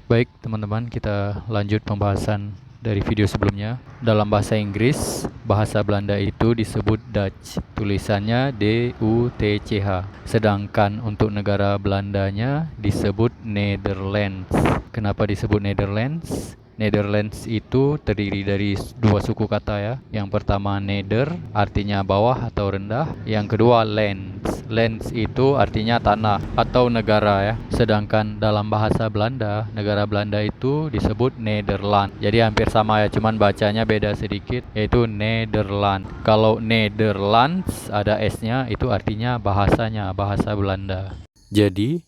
Baik, teman-teman, kita lanjut pembahasan dari video sebelumnya. Dalam bahasa Inggris, bahasa Belanda itu disebut Dutch. Tulisannya D-U-T-C-H. Sedangkan untuk negara Belandanya disebut Netherlands. Kenapa disebut Netherlands? Netherlands itu terdiri dari dua suku kata ya. Yang pertama Neder, artinya bawah atau rendah. Yang kedua Lands. Lands itu artinya tanah atau negara ya. Sedangkan dalam bahasa Belanda, negara Belanda itu disebut Nederland. Jadi hampir sama ya, cuman bacanya beda sedikit, yaitu Nederland. Kalau Netherlands ada S-nya, itu artinya bahasanya, bahasa Belanda. Jadi,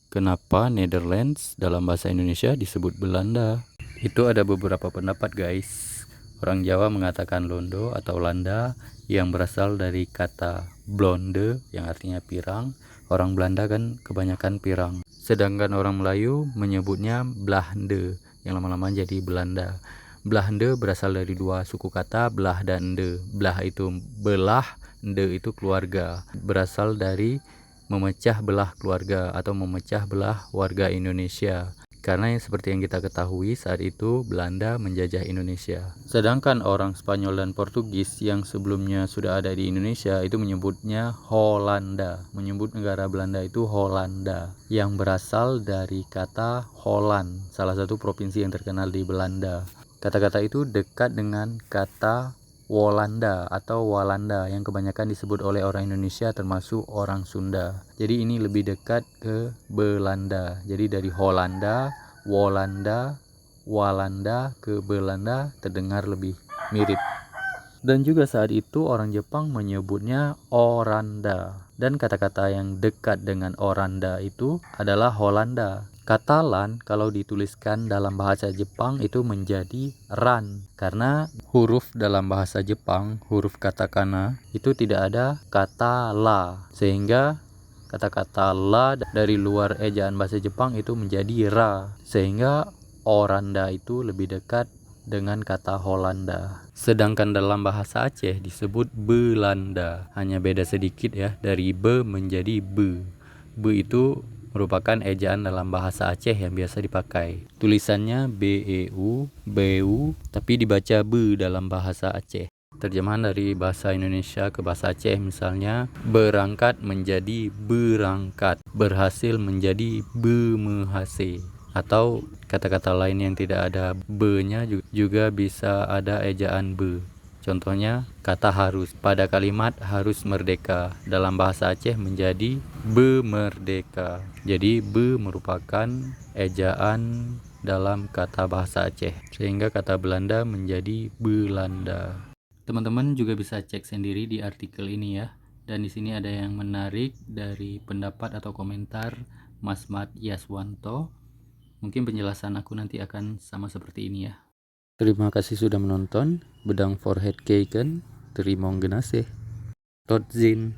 kenapa Netherlands dalam bahasa Indonesia disebut Belanda? Itu ada beberapa pendapat guys. Orang Jawa mengatakan londo atau landa yang berasal dari kata blonde yang artinya pirang. Orang Belanda kan kebanyakan pirang. Sedangkan orang Melayu menyebutnya blahende yang lama-lama jadi Belanda. Blahende berasal dari dua suku kata belah dan ende. Belah itu belah, ende itu keluarga. Berasal dari memecah belah keluarga atau memecah belah warga Indonesia. Karena seperti yang kita ketahui saat itu Belanda menjajah Indonesia. Sedangkan orang Spanyol dan Portugis yang sebelumnya sudah ada di Indonesia itu menyebutnya Holanda. Menyebut negara Belanda itu Holanda yang berasal dari kata Holland, salah satu provinsi yang terkenal di Belanda. Kata-kata itu dekat dengan kata Walanda atau Walanda yang kebanyakan disebut oleh orang Indonesia termasuk orang Sunda. Jadi ini lebih dekat ke Belanda. Jadi dari Holanda, Walanda, Walanda ke Belanda terdengar lebih mirip. Dan juga saat itu orang Jepang menyebutnya Oranda. Dan kata-kata yang dekat dengan Oranda itu adalah Holanda. Katalan kalau dituliskan dalam bahasa Jepang itu menjadi ran. Karena huruf dalam bahasa Jepang, huruf katakana itu tidak ada kata la. Sehingga kata-kata la dari luar ejaan bahasa Jepang itu menjadi ra. Sehingga Oranda itu lebih dekat dengan kata Holanda. Sedangkan dalam bahasa Aceh disebut Belanda. Hanya beda sedikit ya, dari be menjadi be. Be itu merupakan ejaan dalam bahasa Aceh yang biasa dipakai. Tulisannya BEU, BEU, tapi dibaca be dalam bahasa Aceh. Terjemahan dari bahasa Indonesia ke bahasa Aceh misalnya berangkat menjadi berangkat, berhasil menjadi bemehase. Atau kata-kata lain yang tidak ada be-nya juga bisa ada ejaan be. Contohnya kata harus. Pada kalimat harus merdeka dalam bahasa Aceh menjadi bemerdeka. Jadi be merupakan ejaan dalam kata bahasa Aceh. Sehingga kata Belanda menjadi Belanda. Teman-teman juga bisa cek sendiri di artikel ini ya. Dan di sini ada yang menarik dari pendapat atau komentar Mas Mat Yaswanto. Mungkin penjelasan aku nanti akan sama seperti ini ya. Terima kasih sudah menonton. Bedang forehead Keiken. Terima kasih. Todzin.